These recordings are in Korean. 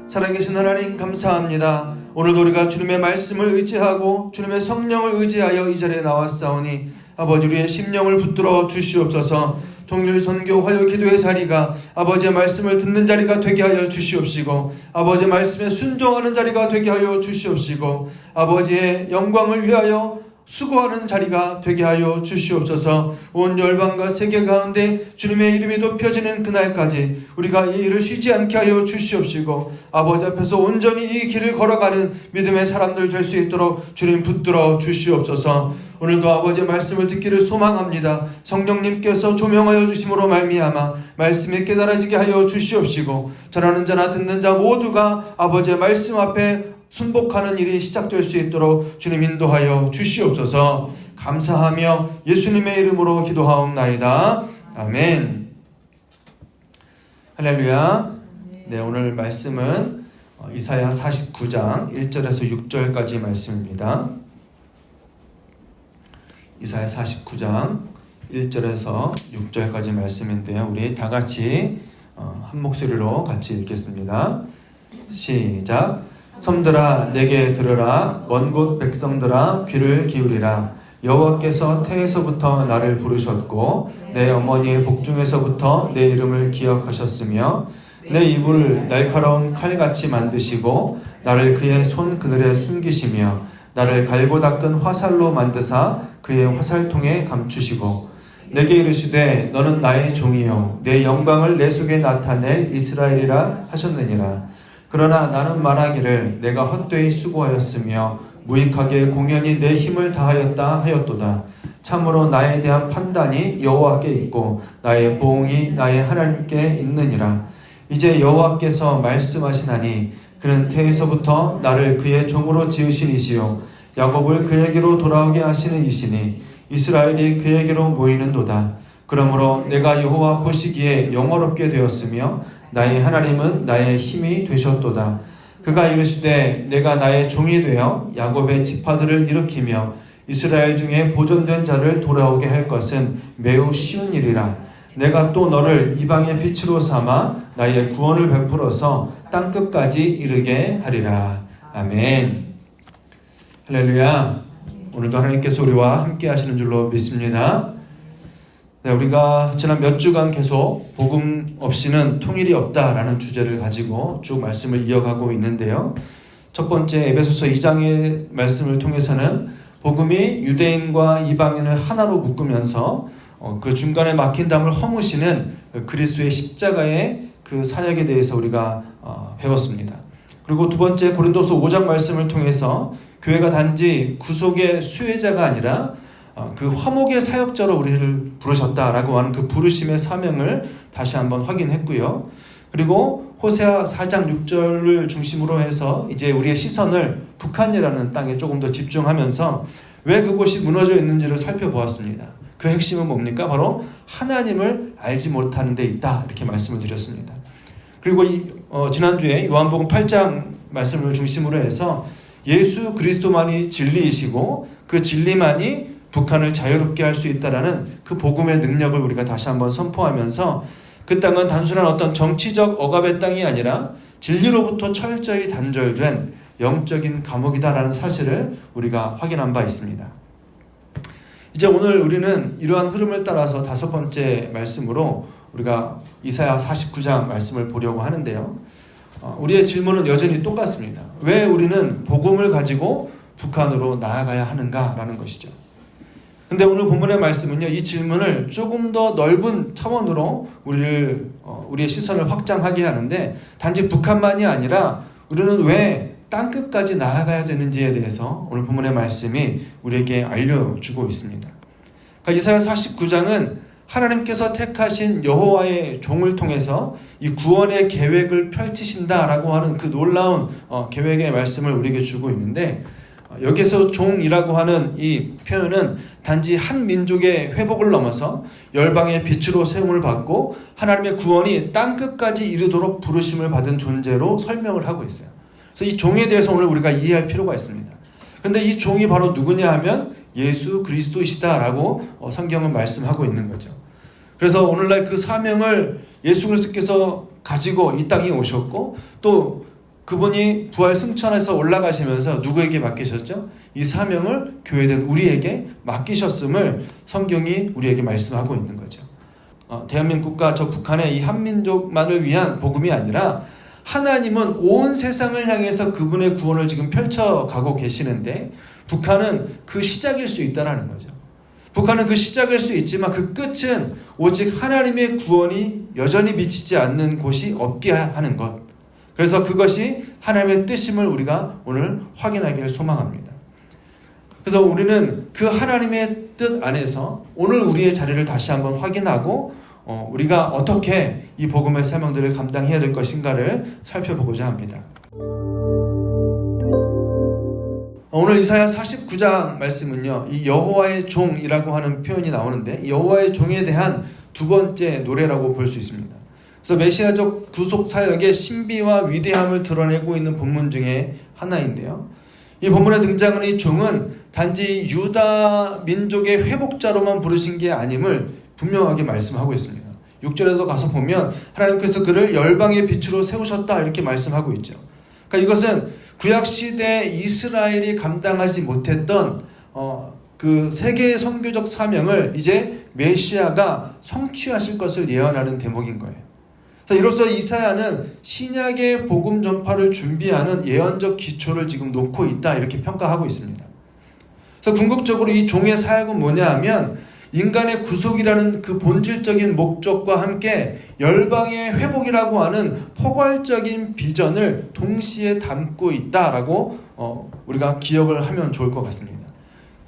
살아계신 하나님 감사합니다. 오늘도 우리가 주님의 말씀을 의지하고 주님의 성령을 의지하여 이 자리에 나왔사오니 아버지 우리의 심령을 붙들어 주시옵소서. 통일 선교 화요 기도의 자리가 아버지의 말씀을 듣는 자리가 되게 하여 주시옵시고 아버지의 말씀에 순종하는 자리가 되게 하여 주시옵시고 아버지의 영광을 위하여 수고하는 자리가 되게 하여 주시옵소서. 온 열방과 세계 가운데 주님의 이름이 높여지는 그날까지 우리가 이 일을 쉬지 않게 하여 주시옵시고 아버지 앞에서 온전히 이 길을 걸어가는 믿음의 사람들 될 수 있도록 주님 붙들어 주시옵소서. 오늘도 아버지의 말씀을 듣기를 소망합니다. 성령님께서 조명하여 주심으로 말미암아 말씀이 깨달아지게 하여 주시옵시고 전하는 자나 듣는 자 모두가 아버지의 말씀 앞에 순복하는 일이 시작될 수 있도록 주님 인도하여 주시옵소서. 감사하며 예수님의 이름으로 기도하옵나이다. 아멘. 할렐루야. 네, 오늘 말씀은 이사야 49장 1절에서 6절까지 말씀입니다. 이사야 49장 1절에서 6절까지 말씀인데요. 우리 다 같이 한 목소리로 같이 읽겠습니다. 시작. 섬들아 내게 들으라. 먼 곳 백성들아 귀를 기울이라. 여호와께서 태에서부터 나를 부르셨고 내 어머니의 복중에서부터 내 이름을 기억하셨으며 내 이불을 날카로운 칼같이 만드시고 나를 그의 손 그늘에 숨기시며 나를 갈고 닦은 화살로 만드사 그의 화살통에 감추시고 내게 이르시되 너는 나의 종이요 내 영광을 내 속에 나타낼 이스라엘이라 하셨느니라. 그러나 나는 말하기를 내가 헛되이 수고하였으며 무익하게 공연히 내 힘을 다하였다 하였도다. 참으로 나에 대한 판단이 여호와께 있고 나의 보응이 나의 하나님께 있느니라. 이제 여호와께서 말씀하시나니 그는 태에서부터 나를 그의 종으로 지으신 이시요 야곱을 그에게로 돌아오게 하시는 이시니 이스라엘이 그에게로 모이는도다. 그러므로 내가 여호와 보시기에 영화롭게 되었으며 나의 하나님은 나의 힘이 되셨도다. 그가 이르시되 내가 나의 종이 되어 야곱의 지파들을 일으키며 이스라엘 중에 보존된 자를 돌아오게 할 것은 매우 쉬운 일이라. 내가 또 너를 이방의 빛으로 삼아 나의 구원을 베풀어서 땅끝까지 이르게 하리라. 아멘. 할렐루야. 오늘도 하나님께서 우리와 함께 하시는 줄로 믿습니다. 네, 우리가 지난 몇 주간 계속 복음 없이는 통일이 없다라는 주제를 가지고 쭉 말씀을 이어가고 있는데요. 첫 번째 에베소서 2장의 말씀을 통해서는 복음이 유대인과 이방인을 하나로 묶으면서 그 중간에 막힌 담을 허무시는 그리스도의 십자가의 그 사역에 대해서 우리가 배웠습니다. 그리고 두 번째 고린도서 5장 말씀을 통해서 교회가 단지 구속의 수혜자가 아니라 그 화목의 사역자로 우리를 부르셨다라고 하는 그 부르심의 사명을 다시 한번 확인했고요. 그리고 호세아 4장 6절을 중심으로 해서 이제 우리의 시선을 북한이라는 땅에 조금 더 집중하면서 왜 그곳이 무너져 있는지를 살펴보았습니다. 그 핵심은 뭡니까? 바로 하나님을 알지 못하는 데 있다, 이렇게 말씀을 드렸습니다. 그리고 지난주에 요한복음 8장 말씀을 중심으로 해서 예수 그리스도만이 진리이시고 그 진리만이 북한을 자유롭게 할 수 있다라는 그 복음의 능력을 우리가 다시 한번 선포하면서 그 땅은 단순한 어떤 정치적 억압의 땅이 아니라 진리로부터 철저히 단절된 영적인 감옥이다라는 사실을 우리가 확인한 바 있습니다. 이제 오늘 우리는 이러한 흐름을 따라서 다섯 번째 말씀으로 우리가 이사야 49장 말씀을 보려고 하는데요. 우리의 질문은 여전히 똑같습니다. 왜 우리는 복음을 가지고 북한으로 나아가야 하는가라는 것이죠. 근데 오늘 본문의 말씀은요, 이 질문을 조금 더 넓은 차원으로 우리의 시선을 확장하게 하는데, 단지 북한만이 아니라 우리는 왜 땅끝까지 나아가야 되는지에 대해서 오늘 본문의 말씀이 우리에게 알려주고 있습니다. 그러니까 이사야 49장은 하나님께서 택하신 여호와의 종을 통해서 이 구원의 계획을 펼치신다라고 하는 그 놀라운 계획의 말씀을 우리에게 주고 있는데, 여기서 종이라고 하는 이 표현은 단지 한 민족의 회복을 넘어서 열방의 빛으로 세움을 받고 하나님의 구원이 땅끝까지 이르도록 부르심을 받은 존재로 설명을 하고 있어요. 그래서 이 종에 대해서 오늘 우리가 이해할 필요가 있습니다. 그런데 이 종이 바로 누구냐 하면 예수 그리스도이시다라고 성경은 말씀하고 있는 거죠. 그래서 오늘날 그 사명을 예수 그리스도께서 가지고 이 땅에 오셨고 또 그분이 부활 승천해서 올라가시면서 누구에게 맡기셨죠? 이 사명을 교회된 우리에게 맡기셨음을 성경이 우리에게 말씀하고 있는 거죠. 대한민국과 저 북한의 이 한민족만을 위한 복음이 아니라 하나님은 온 세상을 향해서 그분의 구원을 지금 펼쳐가고 계시는데 북한은 그 시작일 수 있다는 거죠. 북한은 그 시작일 수 있지만 그 끝은 오직 하나님의 구원이 여전히 미치지 않는 곳이 없게 하는 것. 그래서 그것이 하나님의 뜻임을 우리가 오늘 확인하기를 소망합니다. 그래서 우리는 그 하나님의 뜻 안에서 오늘 우리의 자리를 다시 한번 확인하고 우리가 어떻게 이 복음의 사명들을 감당해야 될 것인가를 살펴보고자 합니다. 오늘 이사야 49장 말씀은요, 이 여호와의 종이라고 하는 표현이 나오는데 이 여호와의 종에 대한 두 번째 노래라고 볼 수 있습니다. 그래서 메시아적 구속 사역의 신비와 위대함을 드러내고 있는 본문 중에 하나인데요. 이 본문에 등장하는 이 종은 단지 유다 민족의 회복자로만 부르신 게 아님을 분명하게 말씀하고 있습니다. 6절에도 가서 보면 하나님께서 그를 열방의 빛으로 세우셨다 이렇게 말씀하고 있죠. 그러니까 이것은 구약시대 이스라엘이 감당하지 못했던 그 세계의 선교적 사명을 이제 메시아가 성취하실 것을 예언하는 대목인 거예요. 이로써 이사야는 신약의 복음 전파를 준비하는 예언적 기초를 지금 놓고 있다 이렇게 평가하고 있습니다. 그래서 궁극적으로 이 종의 사역은 뭐냐 하면 인간의 구속이라는 그 본질적인 목적과 함께 열방의 회복이라고 하는 포괄적인 비전을 동시에 담고 있다라고 우리가 기억을 하면 좋을 것 같습니다.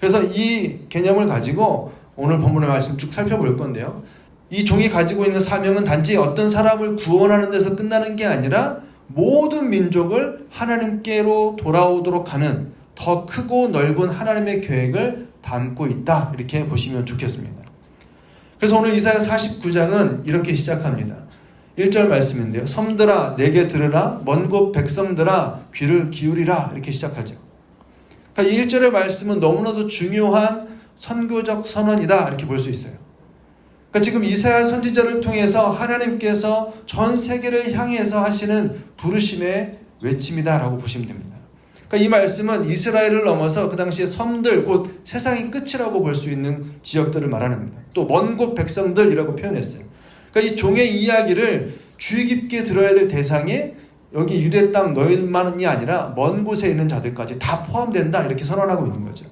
그래서 이 개념을 가지고 오늘 본문의 말씀 쭉 살펴볼 건데요. 이 종이 가지고 있는 사명은 단지 어떤 사람을 구원하는 데서 끝나는 게 아니라 모든 민족을 하나님께로 돌아오도록 하는 더 크고 넓은 하나님의 계획을 담고 있다 이렇게 보시면 좋겠습니다. 그래서 오늘 이사야 49장은 이렇게 시작합니다. 1절 말씀인데요. 섬들아 내게 들으라, 먼 곳 백성들아 귀를 기울이라 이렇게 시작하죠. 그러니까 이 1절의 말씀은 너무나도 중요한 선교적 선언이다 이렇게 볼 수 있어요. 그러니까 지금 이사야 선지자를 통해서 하나님께서 전 세계를 향해서 하시는 부르심의 외침이다라고 보시면 됩니다. 그러니까 이 말씀은 이스라엘을 넘어서 그 당시에 섬들, 곧 세상의 끝이라고 볼 수 있는 지역들을 말하는 겁니다. 또 먼 곳 백성들이라고 표현했어요. 그러니까 이 종의 이야기를 주의 깊게 들어야 될 대상이 여기 유대 땅 너희만이 아니라 먼 곳에 있는 자들까지 다 포함된다 이렇게 선언하고 있는 거죠.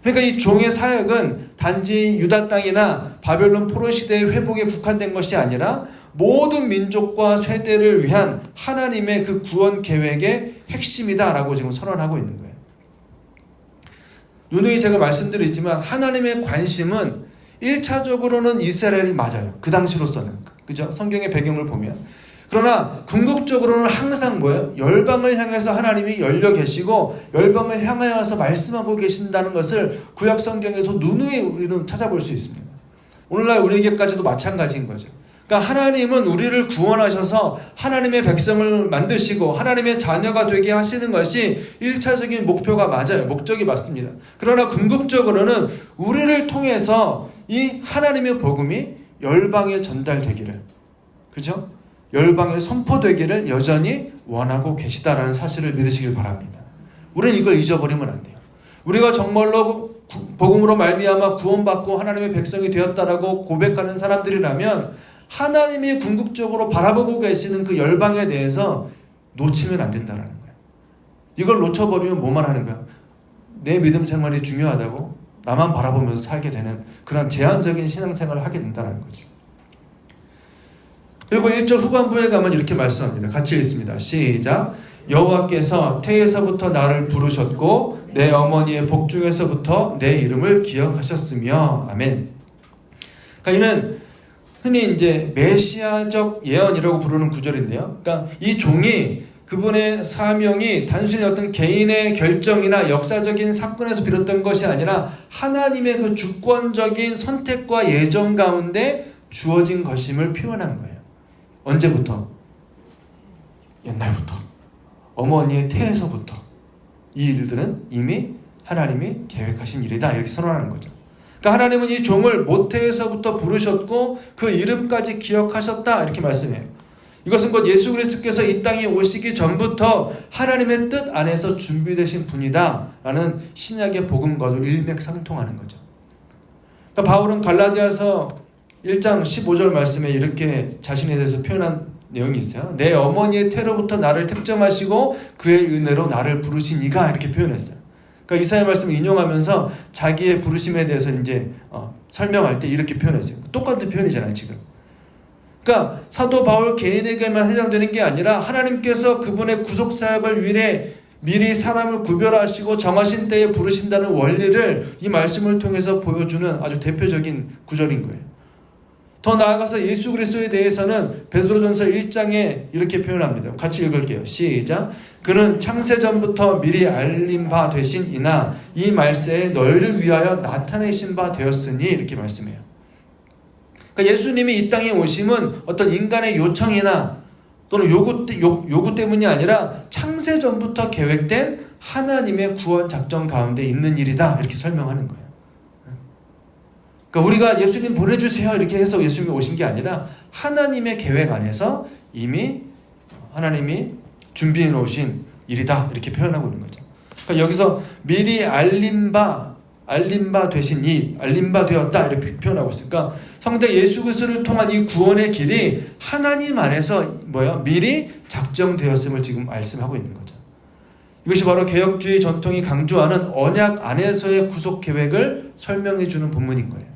그러니까 이 종의 사역은 단지 유다 땅이나 바벨론 포로 시대의 회복에 국한된 것이 아니라 모든 민족과 세대를 위한 하나님의 그 구원 계획의 핵심이다라고 지금 선언하고 있는 거예요. 누누이 제가 말씀드리지만 하나님의 관심은 1차적으로는 이스라엘이 맞아요. 그 당시로서는. 그죠? 성경의 배경을 보면. 그러나 궁극적으로는 항상 뭐예요? 열방을 향해서 하나님이 열려 계시고 열방을 향하여서 말씀하고 계신다는 것을 구약 성경에서 누누이 우리는 찾아볼 수 있습니다. 오늘날 우리에게까지도 마찬가지인 거죠. 그러니까 하나님은 우리를 구원하셔서 하나님의 백성을 만드시고 하나님의 자녀가 되게 하시는 것이 1차적인 목표가 맞아요. 목적이 맞습니다. 그러나 궁극적으로는 우리를 통해서 이 하나님의 복음이 열방에 전달되기를, 그렇죠? 열방에 선포되기를 여전히 원하고 계시다라는 사실을 믿으시길 바랍니다. 우리는 이걸 잊어버리면 안 돼요. 우리가 정말로 복음으로 말미암아 구원받고 하나님의 백성이 되었다라고 고백하는 사람들이라면 하나님이 궁극적으로 바라보고 계시는 그 열방에 대해서 놓치면 안 된다라는 거예요. 이걸 놓쳐버리면 뭐만 하는 거야? 내 믿음 생활이 중요하다고 나만 바라보면서 살게 되는 그런 제한적인 신앙생활을 하게 된다는 거죠. 그리고 1절 후반부에 가면 이렇게 말씀합니다. 같이 읽습니다. 시작. 여호와께서 태에서부터 나를 부르셨고 내 어머니의 복중에서부터 내 이름을 기억하셨으며 아멘. 그러니까 이는 흔히 이제 메시아적 예언이라고 부르는 구절인데요. 그러니까 이 종이 그분의 사명이 단순히 어떤 개인의 결정이나 역사적인 사건에서 비롯된 것이 아니라 하나님의 그 주권적인 선택과 예정 가운데 주어진 것임을 표현한 거예요. 언제부터? 옛날부터. 어머니의 태에서부터. 이 일들은 이미 하나님이 계획하신 일이다 이렇게 선언하는 거죠. 그러니까 하나님은 이 종을 모태에서부터 부르셨고 그 이름까지 기억하셨다 이렇게 말씀해요. 이것은 곧 예수 그리스도께서 이 땅에 오시기 전부터 하나님의 뜻 안에서 준비되신 분이다 라는 신약의 복음과도 일맥상통하는 거죠. 그러니까 바울은 갈라디아서 1장 15절 말씀에 이렇게 자신에 대해서 표현한 내용이 있어요. 내 어머니의 태로부터 나를 택정하시고 그의 은혜로 나를 부르신 이가, 이렇게 표현했어요. 그러니까 이사야 말씀을 인용하면서 자기의 부르심에 대해서 이제 설명할 때 이렇게 표현했어요. 똑같은 표현이잖아요, 지금. 그러니까 사도 바울 개인에게만 해당되는 게 아니라 하나님께서 그분의 구속 사역을 위해 미리 사람을 구별하시고 정하신 때에 부르신다는 원리를 이 말씀을 통해서 보여주는 아주 대표적인 구절인 거예요. 더 나아가서 예수 그리스도에 대해서는 베드로전서 1장에 이렇게 표현합니다. 같이 읽을게요. 시작. 그는 창세전부터 미리 알림 바 되신 이나 이 말세에 너희를 위하여 나타내신 바 되었으니, 이렇게 말씀해요. 그러니까 예수님이 이 땅에 오심은 어떤 인간의 요청이나 또는 요구 때문이 아니라 창세전부터 계획된 하나님의 구원 작전 가운데 있는 일이다, 이렇게 설명하는 거예요. 그러니까 우리가 예수님 보내주세요 이렇게 해서 예수님이 오신 게 아니라 하나님의 계획 안에서 이미 하나님이 준비해 놓으신 일이다, 이렇게 표현하고 있는 거죠. 그러니까 여기서 미리 알림 바 되신 이, 알림 바 되었다, 이렇게 표현하고 있으니까 성대 예수 그리스도를 통한 이 구원의 길이 하나님 안에서 미리 작정되었음을 지금 말씀하고 있는 거죠. 이것이 바로 개혁주의 전통이 강조하는 언약 안에서의 구속 계획을 설명해 주는 본문인 거예요.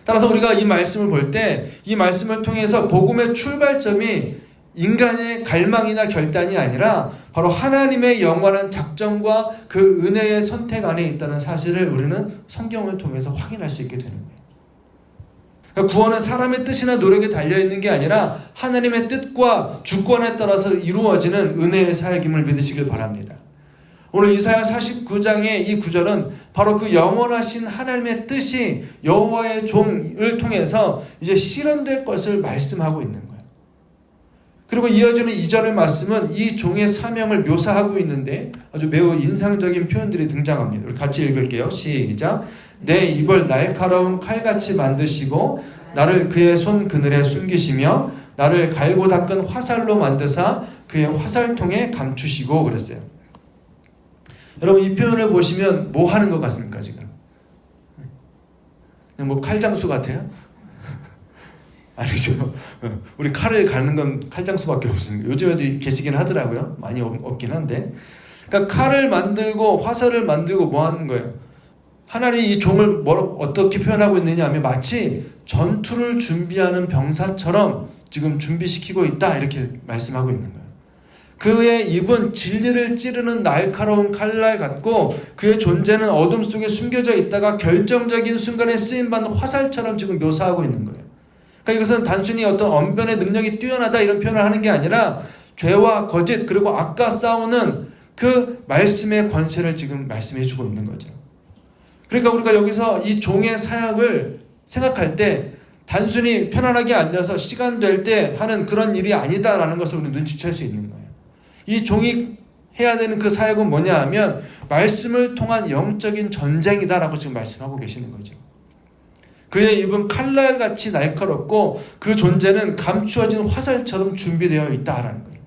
따라서 우리가 이 말씀을 볼 때 이 말씀을 통해서 복음의 출발점이 인간의 갈망이나 결단이 아니라 바로 하나님의 영원한 작정과 그 은혜의 선택 안에 있다는 사실을 우리는 성경을 통해서 확인할 수 있게 되는 거예요. 그러니까 구원은 사람의 뜻이나 노력에 달려있는 게 아니라 하나님의 뜻과 주권에 따라서 이루어지는 은혜의 사역임을 믿으시길 바랍니다. 오늘 이사야 49장의 이 구절은 바로 그 영원하신 하나님의 뜻이 여호와의 종을 통해서 이제 실현될 것을 말씀하고 있는 거예요. 그리고 이어지는 2절의 말씀은 이 종의 사명을 묘사하고 있는데 아주 매우 인상적인 표현들이 등장합니다. 우리 같이 읽을게요. 시작. 내 입을 날카로운 칼같이 만드시고 나를 그의 손 그늘에 숨기시며 나를 갈고 닦은 화살로 만드사 그의 화살통에 감추시고, 그랬어요. 여러분 이 표현을 보시면 뭐 하는 것 같습니까? 지금 그냥 칼장수 같아요? 아니죠. 우리 칼을 가는 건 칼장수밖에 없습니다. 요즘에도 계시긴 하더라고요. 많이 없긴 한데. 그러니까 칼을 만들고 화살을 만들고 뭐 하는 거예요? 하나님이 이 종을 어떻게 표현하고 있느냐 하면 마치 전투를 준비하는 병사처럼 지금 준비시키고 있다, 이렇게 말씀하고 있는 거예요. 그의 입은 진리를 찌르는 날카로운 칼날 같고 그의 존재는 어둠 속에 숨겨져 있다가 결정적인 순간에 쓰임받는 화살처럼 지금 묘사하고 있는 거예요. 그러니까 이것은 단순히 어떤 언변의 능력이 뛰어나다 이런 표현을 하는 게 아니라 죄와 거짓 그리고 악과 싸우는 그 말씀의 권세를 지금 말씀해 주고 있는 거죠. 그러니까 우리가 여기서 이 종의 사역을 생각할 때 단순히 편안하게 앉아서 시간 될 때 하는 그런 일이 아니다라는 것을 우리는 눈치챌 수 있는 거예요. 이 종이 해야 되는 그 사역은 뭐냐 하면 말씀을 통한 영적인 전쟁이다라고 지금 말씀하고 계시는 거죠. 그의 입은 칼날같이 날카롭고 그 존재는 감추어진 화살처럼 준비되어 있다라는 거예요.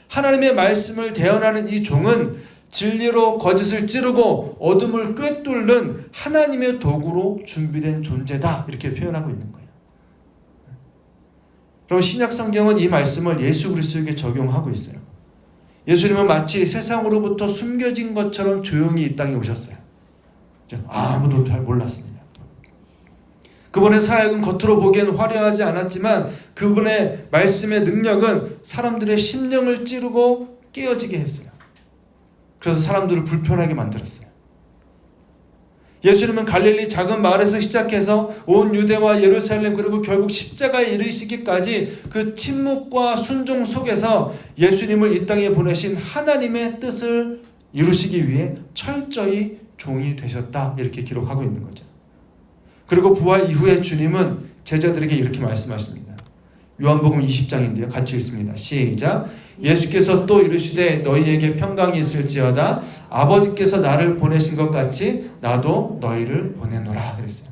하나님의 말씀을 대언하는 이 종은 진리로 거짓을 찌르고 어둠을 꿰뚫는 하나님의 도구로 준비된 존재다, 이렇게 표현하고 있는 거예요. 그럼 신약 성경은 이 말씀을 예수 그리스도에게 적용하고 있어요. 예수님은 마치 세상으로부터 숨겨진 것처럼 조용히 이 땅에 오셨어요. 아무도 잘 몰랐습니다. 그분의 사역은 겉으로 보기엔 화려하지 않았지만 그분의 말씀의 능력은 사람들의 심령을 찌르고 깨어지게 했어요. 그래서 사람들을 불편하게 만들었어요. 예수님은 갈릴리 작은 마을에서 시작해서 온 유대와 예루살렘 그리고 결국 십자가에 이르시기까지 그 침묵과 순종 속에서 예수님을 이 땅에 보내신 하나님의 뜻을 이루시기 위해 철저히 종이 되셨다, 이렇게 기록하고 있는 거죠. 그리고 부활 이후에 주님은 제자들에게 이렇게 말씀하십니다. 요한복음 20장인데요. 같이 읽습니다. 시작. 예수께서 또 이르시되 너희에게 평강이 있을지어다 아버지께서 나를 보내신 것 같이 나도 너희를 보내노라, 그랬어요.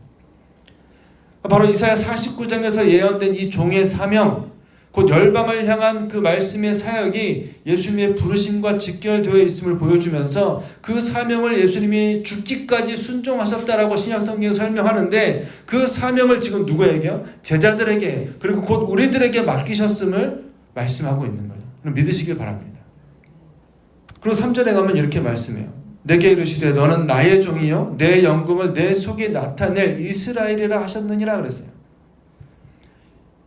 바로 이사야 49장에서 예언된 이 종의 사명, 곧 열방을 향한 그 말씀의 사역이 예수님의 부르심과 직결되어 있음을 보여주면서 그 사명을 예수님이 죽기까지 순종하셨다라고 신약성경에 설명하는데 그 사명을 지금 누구에게요? 제자들에게 그리고 곧 우리들에게 맡기셨음을 말씀하고 있는 거예요. 믿으시길 바랍니다. 그리고 3절에 가면 이렇게 말씀해요. 내게 이르시되 너는 나의 종이요 내 영광을 내 속에 나타낼 이스라엘이라 하셨느니라 그랬어요.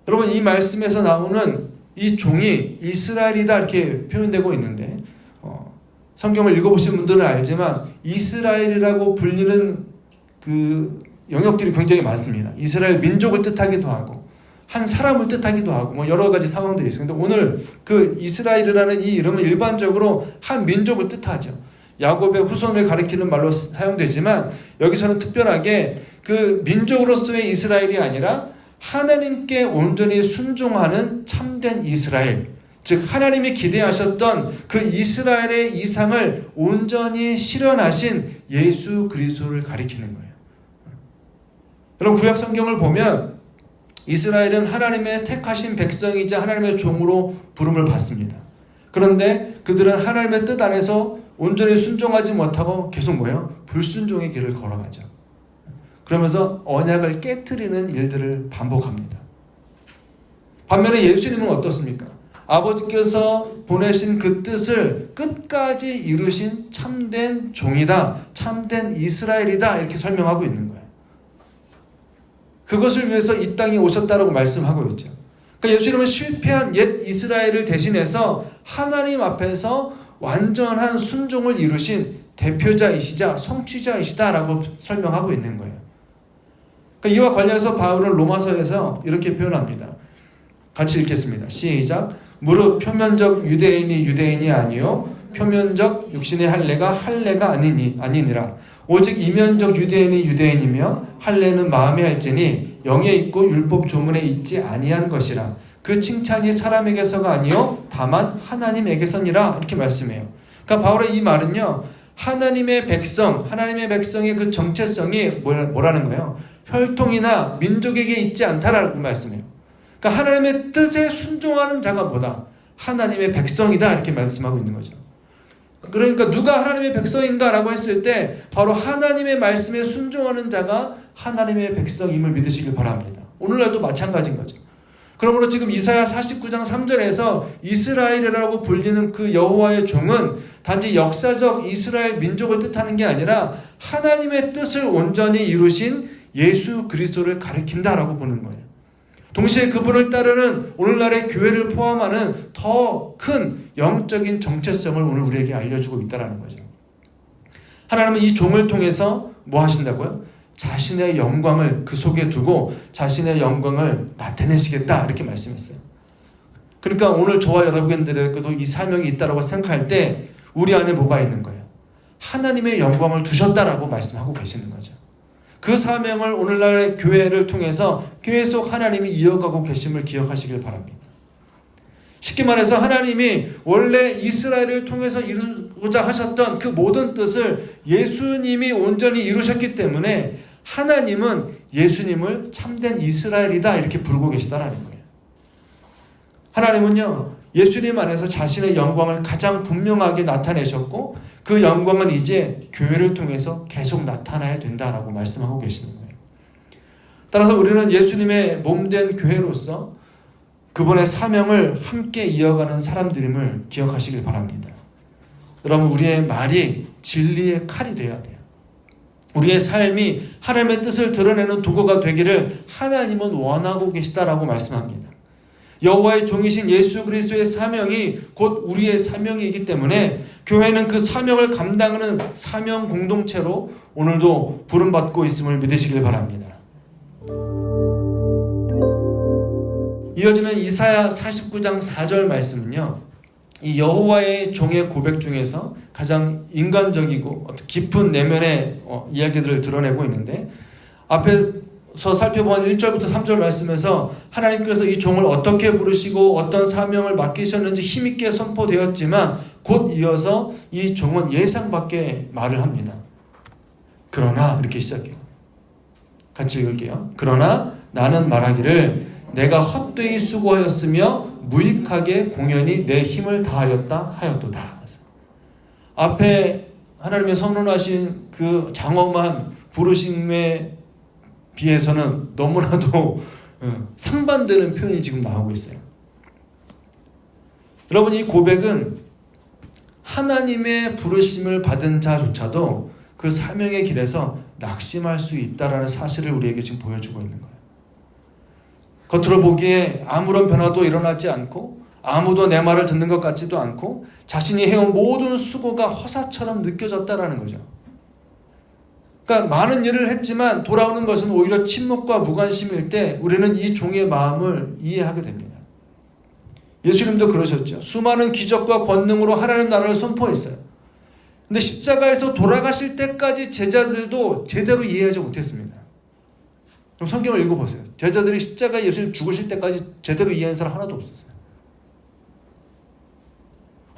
여러분 이 말씀에서 나오는 이 종이 이스라엘이다 이렇게 표현되고 있는데 성경을 읽어보신 분들은 알지만 이스라엘이라고 불리는 그 영역들이 굉장히 많습니다. 이스라엘 민족을 뜻하기도 하고 한 사람을 뜻하기도 하고 뭐 여러 가지 상황들이 있어요. 근데 오늘 그 이스라엘이라는 이 이름은 일반적으로 한 민족을 뜻하죠. 야곱의 후손을 가리키는 말로 사용되지만 여기서는 특별하게 그 민족으로서의 이스라엘이 아니라 하나님께 온전히 순종하는 참된 이스라엘, 즉 하나님이 기대하셨던 그 이스라엘의 이상을 온전히 실현하신 예수 그리스도를 가리키는 거예요. 여러분 구약 성경을 보면 이스라엘은 하나님의 택하신 백성이자 하나님의 종으로 부름을 받습니다. 그런데 그들은 하나님의 뜻 안에서 온전히 순종하지 못하고 계속 뭐예요? 불순종의 길을 걸어가죠. 그러면서 언약을 깨트리는 일들을 반복합니다. 반면에 예수님은 어떻습니까? 아버지께서 보내신 그 뜻을 끝까지 이루신 참된 종이다, 참된 이스라엘이다 이렇게 설명하고 있는 거예요. 그것을 위해서 이 땅에 오셨다라고 말씀하고 있죠. 그러니까 예수님은 실패한 옛 이스라엘을 대신해서 하나님 앞에서 완전한 순종을 이루신 대표자이시자 성취자이시다라고 설명하고 있는 거예요. 그러니까 이와 관련해서 바울은 로마서에서 이렇게 표현합니다. 같이 읽겠습니다. 시작. 무릇 표면적 유대인이 유대인이 아니요 표면적 육신의 할례가 할례가 아니니라. 오직 이면적 유대인이 유대인이며 할례는 마음에 할지니 영에 있고 율법 조문에 있지 아니한 것이라. 그 칭찬이 사람에게서가 아니요 다만 하나님에게서니라 이렇게 말씀해요. 그러니까 바울의 이 말은요 하나님의 백성의 그 정체성이 뭐라는 거예요? 혈통이나 민족에게 있지 않다라고 말씀해요. 그러니까 하나님의 뜻에 순종하는 자가 뭐다? 하나님의 백성이다 이렇게 말씀하고 있는 거죠. 그러니까 누가 하나님의 백성인가라고 했을 때 바로 하나님의 말씀에 순종하는 자가 하나님의 백성임을 믿으시길 바랍니다. 오늘날도 마찬가지인 거죠. 그러므로 지금 이사야 49장 3절에서 이스라엘이라고 불리는 그 여호와의 종은 단지 역사적 이스라엘 민족을 뜻하는 게 아니라 하나님의 뜻을 온전히 이루신 예수 그리스도를 가리킨다라고 보는 거예요. 동시에 그분을 따르는 오늘날의 교회를 포함하는 더 큰 영적인 정체성을 오늘 우리에게 알려주고 있다는 거죠. 하나님은 이 종을 통해서 뭐 하신다고요? 자신의 영광을 그 속에 두고 자신의 영광을 나타내시겠다 이렇게 말씀했어요. 그러니까 오늘 저와 여러분들에게도 이 사명이 있다고 생각할 때 우리 안에 뭐가 있는 거예요? 하나님의 영광을 두셨다라고 말씀하고 계시는 거죠. 그 사명을 오늘날의 교회를 통해서 계속 하나님이 이어가고 계심을 기억하시길 바랍니다. 쉽게 말해서 하나님이 원래 이스라엘을 통해서 이루고자 하셨던 그 모든 뜻을 예수님이 온전히 이루셨기 때문에 하나님은 예수님을 참된 이스라엘이다 이렇게 부르고 계시다라는 거예요. 하나님은요 예수님 안에서 자신의 영광을 가장 분명하게 나타내셨고 그 영광은 이제 교회를 통해서 계속 나타나야 된다라고 말씀하고 계시는 거예요. 따라서 우리는 예수님의 몸된 교회로서 그분의 사명을 함께 이어가는 사람들임을 기억하시길 바랍니다. 여러분 우리의 말이 진리의 칼이 되어야 돼요. 우리의 삶이 하나님의 뜻을 드러내는 도구가 되기를 하나님은 원하고 계시다라고 말씀합니다. 여호와의 종이신 예수 그리스도의 사명이 곧 우리의 사명이기 때문에 교회는 그 사명을 감당하는 사명 공동체로 오늘도 부름받고 있음을 믿으시길 바랍니다. 이어지는 이사야 49장 4절 말씀은요. 이 여호와의 종의 고백 중에서 가장 인간적이고 깊은 내면의 이야기들을 드러내고 있는데 앞에서 살펴본 1절부터 3절 말씀에서 하나님께서 이 종을 어떻게 부르시고 어떤 사명을 맡기셨는지 힘있게 선포되었지만 곧 이어서 이 종은 예상 밖의 말을 합니다. 그러나 이렇게 시작해요. 같이 읽을게요. 그러나 나는 말하기를 내가 헛되이 수고하였으며 무익하게 공연히 내 힘을 다하였다 하였도다. 앞에 하나님의 선언하신 그 장엄한 부르심에 비해서는 너무나도 상반되는 표현이 지금 나오고 있어요. 여러분, 이 고백은 하나님의 부르심을 받은 자조차도 그 사명의 길에서 낙심할 수 있다는 사실을 우리에게 지금 보여주고 있는 거예요. 겉으로 보기에 아무런 변화도 일어나지 않고 아무도 내 말을 듣는 것 같지도 않고 자신이 해온 모든 수고가 허사처럼 느껴졌다라는 거죠. 그러니까 많은 일을 했지만 돌아오는 것은 오히려 침묵과 무관심일 때 우리는 이 종의 마음을 이해하게 됩니다. 예수님도 그러셨죠. 수많은 기적과 권능으로 하나님 나라를 선포했어요. 근데 십자가에서 돌아가실 때까지 제자들도 제대로 이해하지 못했습니다. 그럼 성경을 읽어보세요. 제자들이 십자가에 예수님 죽으실 때까지 제대로 이해한 사람 하나도 없었어요.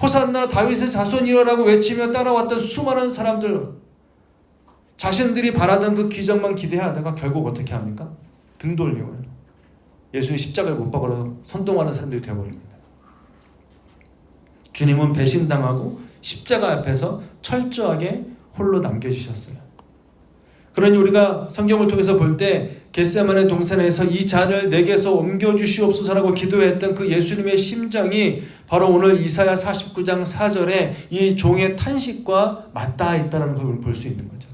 호산나 다윗의 자손이여라고 외치며 따라왔던 수많은 사람들, 자신들이 바라던 그 기적만 기대하다가 결국 어떻게 합니까? 등 돌리고 예수님 십자가에 못 박으러 선동하는 사람들이 되어버립니다. 주님은 배신당하고 십자가 앞에서 철저하게 홀로 남겨주셨어요. 그러니 우리가 성경을 통해서 볼 때 겟세마네 동산에서 이 잔을 내게서 옮겨주시옵소서라고 기도했던 그 예수님의 심정이 바로 오늘 이사야 49장 4절에 이 종의 탄식과 맞닿아 있다는 걸 볼 수 있는 거죠.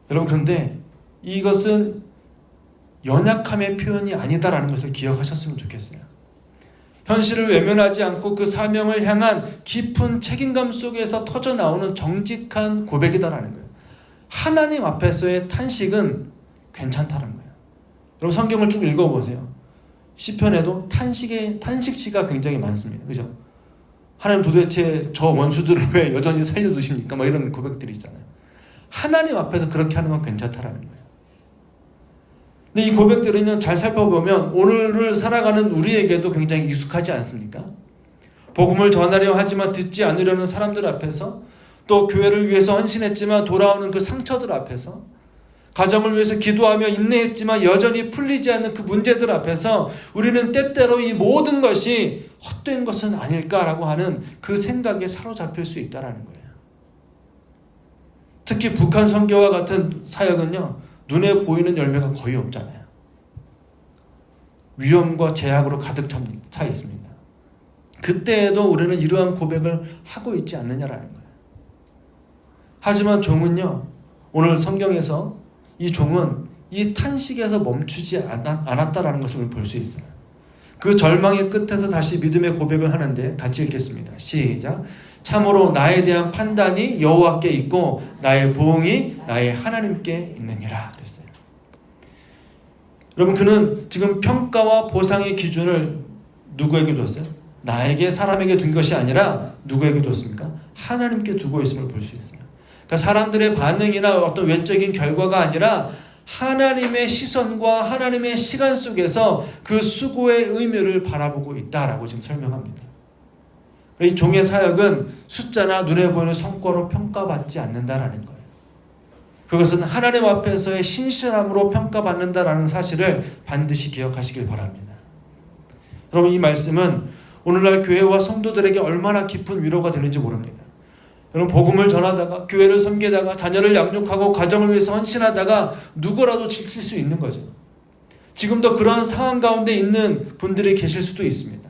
여러분, 그런데 이것은 연약함의 표현이 아니다라는 것을 기억하셨으면 좋겠어요. 현실을 외면하지 않고 그 사명을 향한 깊은 책임감 속에서 터져나오는 정직한 고백이다라는 거예요. 하나님 앞에서의 탄식은 괜찮다는 거예요. 여러분, 성경을 쭉 읽어보세요. 시편에도 탄식시가 굉장히 많습니다. 그죠? 하나님 도대체 저 원수들을 왜 여전히 살려두십니까? 뭐 이런 고백들이 있잖아요. 하나님 앞에서 그렇게 하는 건 괜찮다라는 거예요. 근데 이 고백들은요, 잘 살펴보면 오늘을 살아가는 우리에게도 굉장히 익숙하지 않습니까? 복음을 전하려 하지만 듣지 않으려는 사람들 앞에서, 또 교회를 위해서 헌신했지만 돌아오는 그 상처들 앞에서, 가정을 위해서 기도하며 인내했지만 여전히 풀리지 않는 그 문제들 앞에서 우리는 때때로 이 모든 것이 헛된 것은 아닐까라고 하는 그 생각에 사로잡힐 수 있다는 거예요. 특히 북한 선교와 같은 사역은요, 눈에 보이는 열매가 거의 없잖아요. 위험과 제약으로 가득 차 있습니다. 그때에도 우리는 이러한 고백을 하고 있지 않느냐라는 거예요. 하지만 종은요, 오늘 성경에서 이 종은 이 탄식에서 멈추지 않았다라는 것을 우리는 볼 수 있어요. 그 절망의 끝에서 다시 믿음의 고백을 하는데 같이 읽겠습니다. 시작. 참으로 나에 대한 판단이 여호와께 있고 나의 보응이 나의 하나님께 있느니라 그랬어요. 여러분, 그는 지금 평가와 보상의 기준을 누구에게 줬어요? 나에게, 사람에게 둔 것이 아니라 누구에게 줬습니까? 하나님께 두고 있음을 볼 수 있어요. 그러니까 사람들의 반응이나 어떤 외적인 결과가 아니라 하나님의 시선과 하나님의 시간 속에서 그 수고의 의미를 바라보고 있다라고 지금 설명합니다. 이 종의 사역은 숫자나 눈에 보이는 성과로 평가받지 않는다라는 거예요. 그것은 하나님 앞에서의 신실함으로 평가받는다라는 사실을 반드시 기억하시길 바랍니다. 여러분, 이 말씀은 오늘날 교회와 성도들에게 얼마나 깊은 위로가 되는지 모릅니다. 여러분, 복음을 전하다가, 교회를 섬기다가, 자녀를 양육하고 가정을 위해서 헌신하다가 누구라도 지칠 수 있는 거죠. 지금도 그러한 상황 가운데 있는 분들이 계실 수도 있습니다.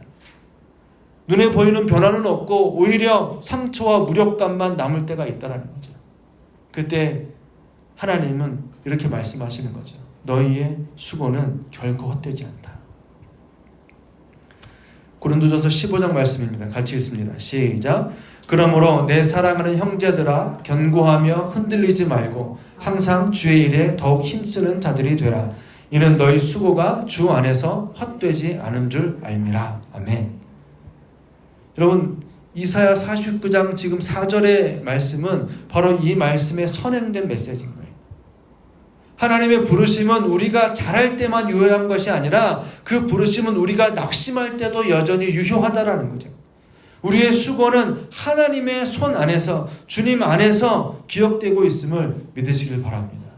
눈에 보이는 변화는 없고 오히려 상처와 무력감만 남을 때가 있다는 거죠. 그때 하나님은 이렇게 말씀하시는 거죠. 너희의 수고는 결코 헛되지 않다. 고린도전서 15장 말씀입니다. 같이 읽습니다. 시작. 그러므로 내 사랑하는 형제들아, 견고하며 흔들리지 말고 항상 주의 일에 더욱 힘쓰는 자들이 되라. 이는 너희 수고가 주 안에서 헛되지 않은 줄 알미라. 아멘. 여러분, 이사야 49장 지금 4절의 말씀은 바로 이 말씀의 선행된 메시지인 거예요. 하나님의 부르심은 우리가 잘할 때만 유효한 것이 아니라 그 부르심은 우리가 낙심할 때도 여전히 유효하다라는 거죠. 우리의 수고는 하나님의 손 안에서, 주님 안에서 기억되고 있음을 믿으시길 바랍니다.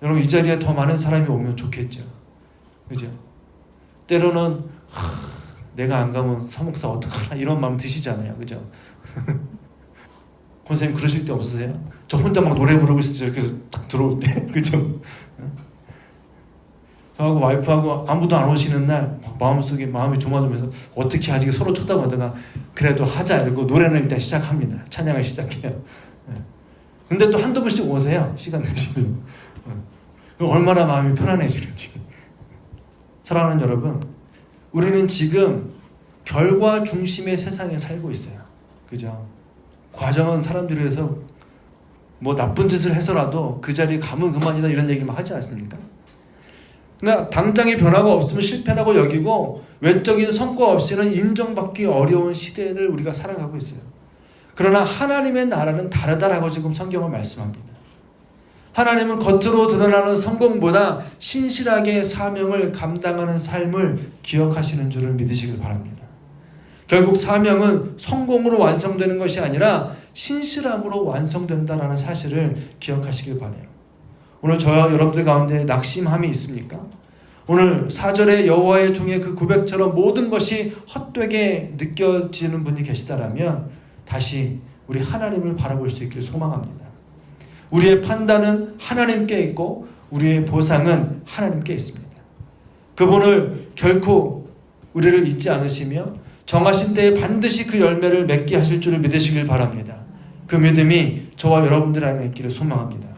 여러분, 이 자리에 더 많은 사람이 오면 좋겠죠. 그죠? 때로는 내가 안 가면 서목사 어떡하나 이런 마음 드시잖아요. 그죠? 권사님 그러실 때 없으세요? 저 혼자 막 노래 부르고 있을 때 이렇게 딱 들어올 때 그죠? 저하고 와이프하고 아무도 안 오시는 날 마음속에 마음이 조마조마해서 어떻게 하지 서로 쳐다보다가 그래도 하자 이러고 노래는 일단 시작합니다. 찬양을 시작해요. 근데 또 한두 번씩 오세요. 시간 되시면. 얼마나 마음이 편안해지는지. 사랑하는 여러분, 우리는 지금 결과 중심의 세상에 살고 있어요. 그죠? 과정은 사람들이 해서 뭐 나쁜 짓을 해서라도 그 자리에 가면 그만이다 이런 얘기 막 하지 않습니까? 그러니까 당장의 변화가 없으면 실패라고 여기고 외적인 성과 없이는 인정받기 어려운 시대를 우리가 살아가고 있어요. 그러나 하나님의 나라는 다르다라고 지금 성경은 말씀합니다. 하나님은 겉으로 드러나는 성공보다 신실하게 사명을 감당하는 삶을 기억하시는 줄을 믿으시길 바랍니다. 결국 사명은 성공으로 완성되는 것이 아니라 신실함으로 완성된다라는 사실을 기억하시길 바라요. 오늘 저와 여러분들 가운데 낙심함이 있습니까? 오늘 4절의 여호와의 종의 그 고백처럼 모든 것이 헛되게 느껴지는 분이 계시다라면 다시 우리 하나님을 바라볼 수 있기를 소망합니다. 우리의 판단은 하나님께 있고 우리의 보상은 하나님께 있습니다. 그분을 결코 우리를 잊지 않으시며 정하신 때에 반드시 그 열매를 맺게 하실 줄을 믿으시길 바랍니다. 그 믿음이 저와 여러분들 안에 있기를 소망합니다.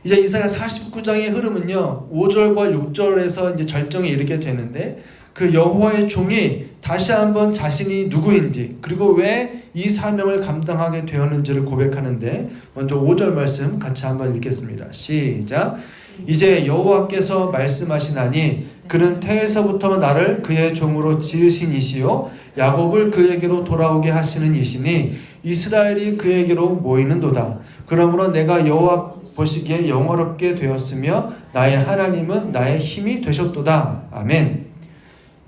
이제 이사야 49장의 흐름은요, 5절과 6절에서 이제 절정에 이르게 되는데 그 여호와의 종이 다시 한번 자신이 누구인지 그리고 왜 이 사명을 감당하게 되었는지를 고백하는데 먼저 5절 말씀 같이 한번 읽겠습니다. 시작. 이제 여호와께서 말씀하시나니 그는 태에서부터 나를 그의 종으로 지으신 이시요 야곱을 그에게로 돌아오게 하시는 이시니 이스라엘이 그에게로 모이는도다. 그러므로 내가 여호와 보시기에 영화롭게 되었으며 나의 하나님은 나의 힘이 되셨도다. 아멘.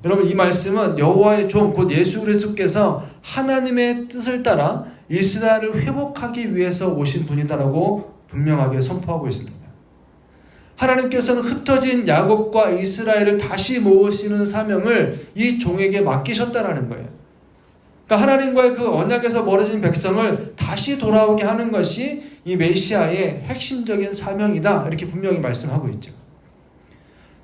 여러분, 이 말씀은 여호와의 종 곧 예수 그리스도께서 하나님의 뜻을 따라 이스라엘을 회복하기 위해서 오신 분이다라고 분명하게 선포하고 있습니다. 하나님께서는 흩어진 야곱과 이스라엘을 다시 모으시는 사명을 이 종에게 맡기셨다라는 거예요. 그러니까 하나님과의 그 언약에서 멀어진 백성을 다시 돌아오게 하는 것이 이 메시아의 핵심적인 사명이다 이렇게 분명히 말씀하고 있죠.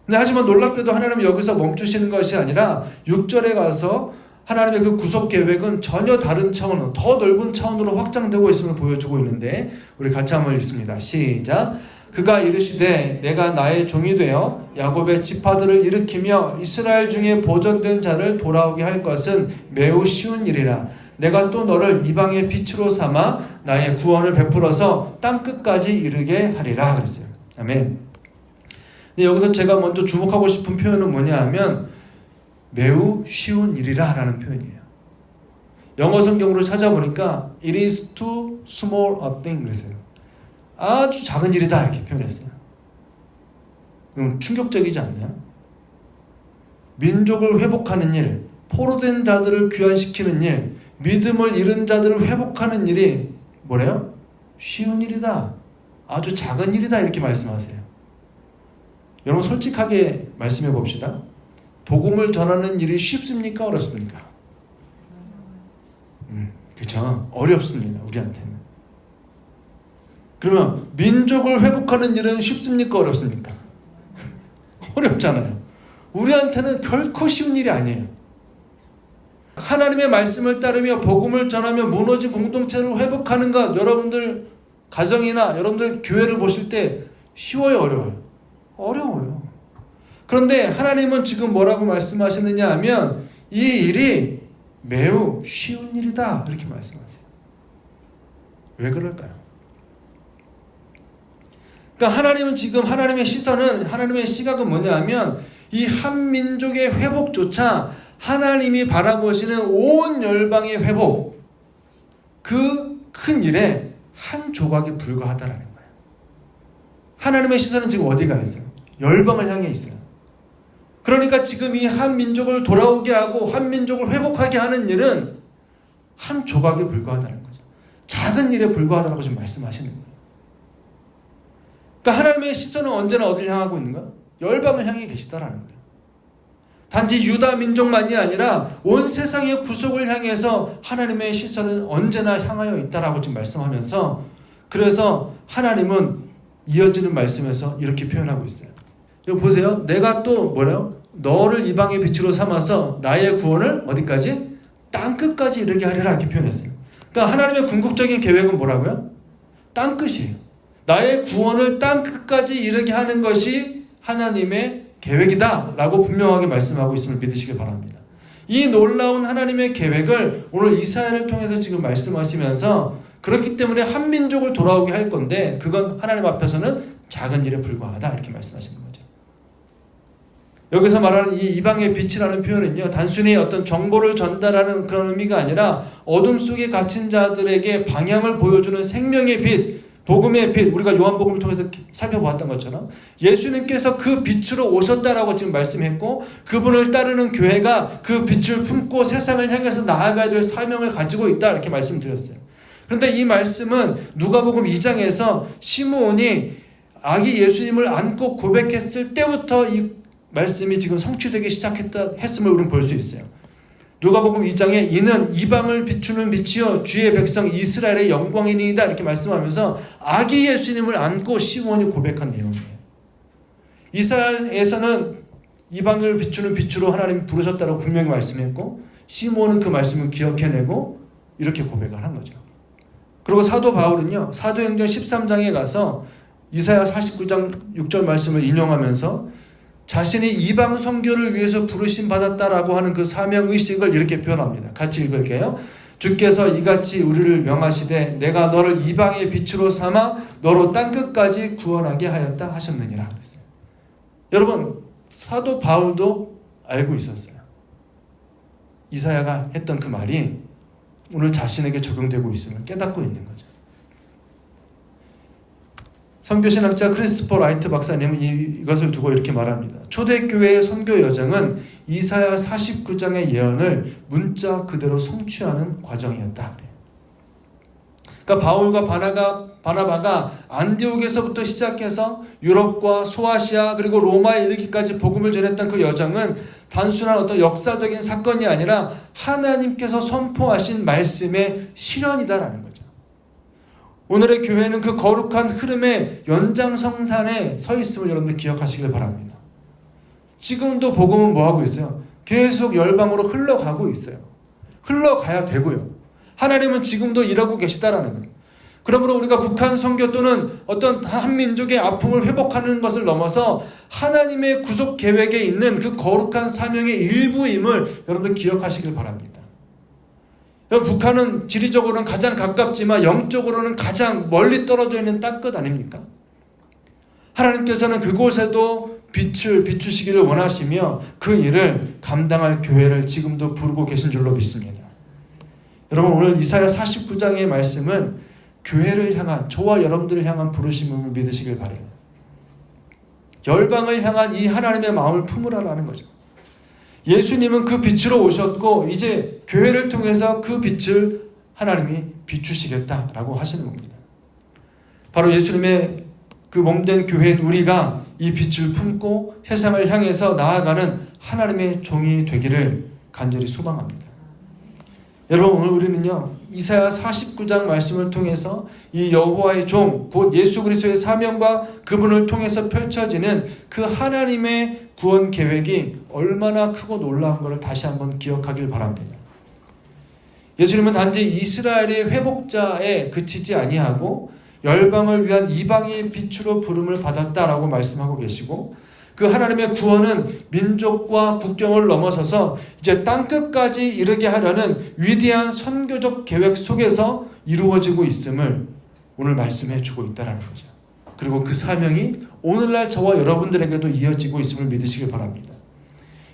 근데 하지만 놀랍게도 하나님은 여기서 멈추시는 것이 아니라 6절에 가서 하나님의 그 구속 계획은 전혀 다른 차원으로 더 넓은 차원으로 확장되고 있음을 보여주고 있는데 우리 같이 한번 읽습니다. 시작. 그가 이르시되 내가 나의 종이 되어 야곱의 지파들을 일으키며 이스라엘 중에 보존된 자를 돌아오게 할 것은 매우 쉬운 일이라. 내가 또 너를 이방의 빛으로 삼아 나의 구원을 베풀어서 땅끝까지 이르게 하리라 그랬어요. 아멘. 근데 여기서 제가 먼저 주목하고 싶은 표현은 뭐냐 하면 매우 쉬운 일이라 라는 표현이에요. 영어 성경으로 찾아보니까 It is too small a thing 그랬어요. 아주 작은 일이다 이렇게 표현했어요. 충격적이지 않나요? 민족을 회복하는 일, 포로된 자들을 귀환시키는 일, 믿음을 잃은 자들을 회복하는 일이 뭐래요? 쉬운 일이다. 아주 작은 일이다 이렇게 말씀하세요. 여러분 솔직하게 말씀해 봅시다. 복음을 전하는 일이 쉽습니까? 어렵습니까? 그렇죠. 어렵습니다. 우리한테는. 그러면 민족을 회복하는 일은 쉽습니까? 어렵습니까? 어렵잖아요. 우리한테는 결코 쉬운 일이 아니에요. 하나님의 말씀을 따르며 복음을 전하며 무너진 공동체를 회복하는 것, 여러분들 가정이나 여러분들 교회를 보실 때 쉬워요? 어려워요? 어려워요. 그런데 하나님은 지금 뭐라고 말씀하시느냐 하면 이 일이 매우 쉬운 일이다 이렇게 말씀하세요. 왜 그럴까요? 그러니까 하나님은 지금 하나님의 시선은 하나님의 시각은 뭐냐 하면 이 한 민족의 회복조차 하나님이 바라보시는 온 열방의 회복 그 큰 일에 한 조각에 불과하다라는 거예요. 하나님의 시선은 지금 어디가 있어요? 열방을 향해 있어요. 그러니까 지금 이 한 민족을 돌아오게 하고 한 민족을 회복하게 하는 일은 한 조각에 불과하다는 거죠. 작은 일에 불과하다고 지금 말씀하시는 거예요. 그러니까 하나님의 시선은 언제나 어디를 향하고 있는가? 열방을 향해 계시다라는 거예요. 단지 유다 민족만이 아니라 온 세상의 구속을 향해서 하나님의 시선은 언제나 향하여 있다라고 지금 말씀하면서, 그래서 하나님은 이어지는 말씀에서 이렇게 표현하고 있어요. 여기 보세요. 내가 또 뭐래요? 너를 이방의 빛으로 삼아서 나의 구원을 어디까지? 땅끝까지 이르게 하리라 이렇게 표현했어요. 그러니까 하나님의 궁극적인 계획은 뭐라고요? 땅끝이에요. 나의 구원을 땅끝까지 이르게 하는 것이 하나님의 계획이다 라고 분명하게 말씀하고 있음을 믿으시길 바랍니다. 이 놀라운 하나님의 계획을 오늘 이사야를 통해서 지금 말씀하시면서, 그렇기 때문에 한 민족을 돌아오게 할 건데 그건 하나님 앞에서는 작은 일에 불과하다 이렇게 말씀하시는 거죠. 여기서 말하는 이 이방의 빛이라는 표현은요, 단순히 어떤 정보를 전달하는 그런 의미가 아니라 어둠 속에 갇힌 자들에게 방향을 보여주는 생명의 빛, 복음의 빛, 우리가 요한복음을 통해서 살펴보았던 것처럼 예수님께서 그 빛으로 오셨다라고 지금 말씀했고, 그분을 따르는 교회가 그 빛을 품고 세상을 향해서 나아가야 될 사명을 가지고 있다 이렇게 말씀드렸어요. 그런데 이 말씀은 누가복음 2장에서 시므온이 아기 예수님을 안고 고백했을 때부터 이 말씀이 지금 성취되기 했음을 우리는 볼 수 있어요. 누가복음 2장에 이는 이방을 비추는 빛이요 주의 백성 이스라엘의 영광이니이다 이렇게 말씀하면서 아기 예수님을 안고 시므온이 고백한 내용이에요. 이사야에서는 이방을 비추는 빛으로 하나님이 부르셨다고 분명히 말씀했고, 시므온은 그 말씀을 기억해내고 이렇게 고백을 한 거죠. 그리고 사도 바울은요, 사도행전 13장에 가서 이사야 49장 6절 말씀을 인용하면서 자신이 이방 선교를 위해서 부르심 받았다라고 하는 그 사명의식을 이렇게 표현합니다. 같이 읽을게요. 주께서 이같이 우리를 명하시되 내가 너를 이방의 빛으로 삼아 너로 땅끝까지 구원하게 하였다 하셨느니라. 여러분, 사도 바울도 알고 있었어요. 이사야가 했던 그 말이 오늘 자신에게 적용되고 있음을 깨닫고 있는 거죠. 선교신학자 크리스토퍼 라이트 박사님은 이것을 두고 이렇게 말합니다. 초대교회의 선교 여정은 이사야 49장의 예언을 문자 그대로 성취하는 과정이었다. 그러니까 바울과 바나바가 안디옥에서부터 시작해서 유럽과 소아시아 그리고 로마에 이르기까지 복음을 전했던 그 여정은 단순한 어떤 역사적인 사건이 아니라 하나님께서 선포하신 말씀의 실현이다라는 거죠. 오늘의 교회는 그 거룩한 흐름의 연장성산에 서 있음을 여러분들 기억하시길 바랍니다. 지금도 복음은 뭐하고 있어요? 계속 열방으로 흘러가고 있어요. 흘러가야 되고요. 하나님은 지금도 일하고 계시다라는 거예요. 그러므로 우리가 북한 선교 또는 어떤 한 민족의 아픔을 회복하는 것을 넘어서 하나님의 구속 계획에 있는 그 거룩한 사명의 일부임을 여러분들 기억하시길 바랍니다. 북한은 지리적으로는 가장 가깝지만 영적으로는 가장 멀리 떨어져 있는 땅끝 아닙니까? 하나님께서는 그곳에도 빛을 비추시기를 원하시며 그 일을 감당할 교회를 지금도 부르고 계신 줄로 믿습니다. 여러분, 오늘 이사야 49장의 말씀은 교회를 향한, 저와 여러분들을 향한 부르심을 믿으시길 바라요. 열방을 향한 이 하나님의 마음을 품으라라는 거죠. 예수님은 그 빛으로 오셨고 이제 교회를 통해서 그 빛을 하나님이 비추시겠다라고 하시는 겁니다. 바로 예수님의 그 몸된 교회인 우리가 이 빛을 품고 세상을 향해서 나아가는 하나님의 종이 되기를 간절히 소망합니다. 여러분, 오늘 우리는요, 이사야 49장 말씀을 통해서 이 여호와의 종, 곧 예수 그리스도의 사명과 그분을 통해서 펼쳐지는 그 하나님의 구원 계획이 얼마나 크고 놀라운 것을 다시 한번 기억하길 바랍니다. 예수님은 단지 이스라엘의 회복자에 그치지 아니하고 열방을 위한 이방의 빛으로 부름을 받았다라고 말씀하고 계시고, 그 하나님의 구원은 민족과 국경을 넘어서서 이제 땅끝까지 이르게 하려는 위대한 선교적 계획 속에서 이루어지고 있음을 오늘 말씀해 주고 있다는 거죠. 그리고 그 사명이 오늘날 저와 여러분들에게도 이어지고 있음을 믿으시길 바랍니다.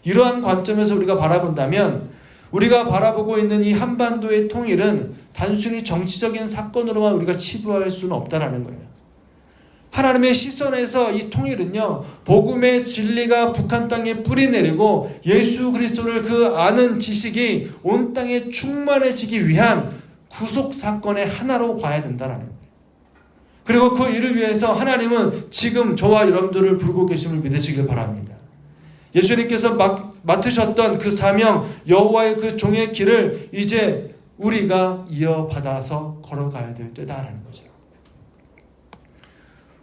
이러한 관점에서 우리가 바라본다면 우리가 바라보고 있는 이 한반도의 통일은 단순히 정치적인 사건으로만 우리가 치부할 수는 없다라는 거예요. 하나님의 시선에서 이 통일은요, 복음의 진리가 북한 땅에 뿌리내리고 예수 그리스도를 그 아는 지식이 온 땅에 충만해지기 위한 구속 사건의 하나로 봐야 된다라는 거예요. 그리고 그 일을 위해서 하나님은 지금 저와 여러분들을 부르고 계심을 믿으시길 바랍니다. 예수님께서 맡으셨던 그 사명, 여호와의 그 종의 길을 이제 우리가 이어받아서 걸어가야 될 때다라는 거죠.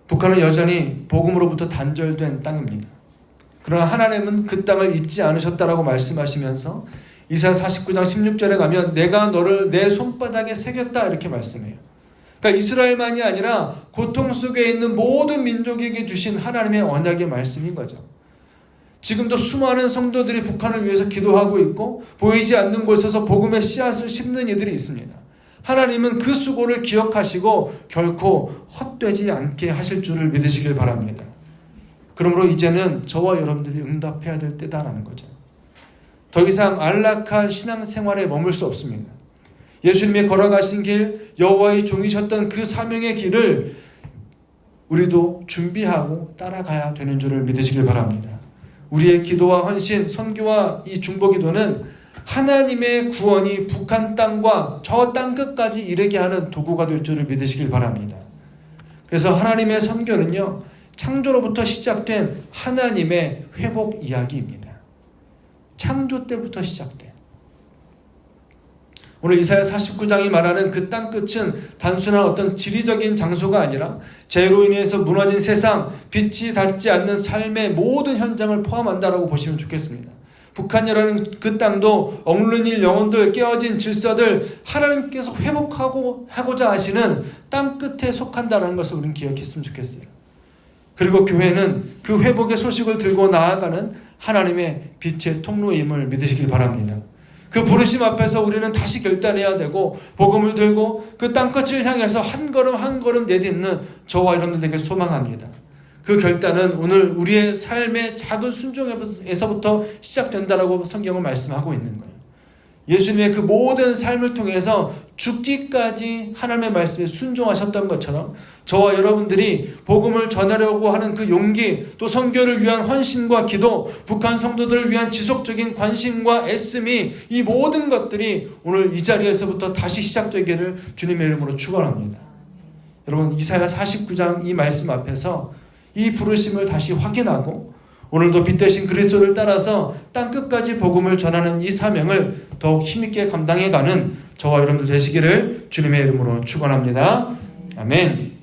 북한은 여전히 복음으로부터 단절된 땅입니다. 그러나 하나님은 그 땅을 잊지 않으셨다라고 말씀하시면서 이사야 49장 16절에 가면 내가 너를 내 손바닥에 새겼다 이렇게 말씀해요. 그러니까 이스라엘만이 아니라 고통 속에 있는 모든 민족에게 주신 하나님의 언약의 말씀인 거죠. 지금도 수많은 성도들이 북한을 위해서 기도하고 있고 보이지 않는 곳에서 복음의 씨앗을 심는 이들이 있습니다. 하나님은 그 수고를 기억하시고 결코 헛되지 않게 하실 줄을 믿으시길 바랍니다. 그러므로 이제는 저와 여러분들이 응답해야 될 때다라는 거죠. 더 이상 안락한 신앙생활에 머물 수 없습니다. 예수님이 걸어가신 길, 여호와의 종이셨던 그 사명의 길을 우리도 준비하고 따라가야 되는 줄을 믿으시길 바랍니다. 우리의 기도와 헌신, 선교와 이 중보기도는 하나님의 구원이 북한 땅과 저 땅끝까지 이르게 하는 도구가 될 줄을 믿으시길 바랍니다. 그래서 하나님의 선교는요, 창조로부터 시작된 하나님의 회복 이야기입니다. 창조 때부터 시작된. 오늘 이사야 49장이 말하는 그 땅끝은 단순한 어떤 지리적인 장소가 아니라 죄로 인해서 무너진 세상, 빛이 닿지 않는 삶의 모든 현장을 포함한다라고 보시면 좋겠습니다. 북한이라는 그 땅도 억눌린 영혼들, 깨어진 질서들 하나님께서 회복하고자 하시는 땅끝에 속한다는 것을 우리는 기억했으면 좋겠어요. 그리고 교회는 그 회복의 소식을 들고 나아가는 하나님의 빛의 통로임을 믿으시길 바랍니다. 그 부르심 앞에서 우리는 다시 결단해야 되고 복음을 들고 그 땅끝을 향해서 한 걸음 한 걸음 내딛는 저와 여러분들에게 소망합니다. 그 결단은 오늘 우리의 삶의 작은 순종에서부터 시작된다라고 성경은 말씀하고 있는 거예요. 예수님의 그 모든 삶을 통해서 죽기까지 하나님의 말씀에 순종하셨던 것처럼 저와 여러분들이 복음을 전하려고 하는 그 용기, 또 선교를 위한 헌신과 기도, 북한 성도들을 위한 지속적인 관심과 애씀이 이 모든 것들이 오늘 이 자리에서부터 다시 시작되기를 주님의 이름으로 축원합니다. 여러분, 이사야 49장 이 말씀 앞에서 이 부르심을 다시 확인하고 오늘도 빛 대신 그리스도를 따라서 땅끝까지 복음을 전하는 이 사명을 더욱 힘있게 감당해가는 저와 여러분들 되시기를 주님의 이름으로 축원합니다. 아멘.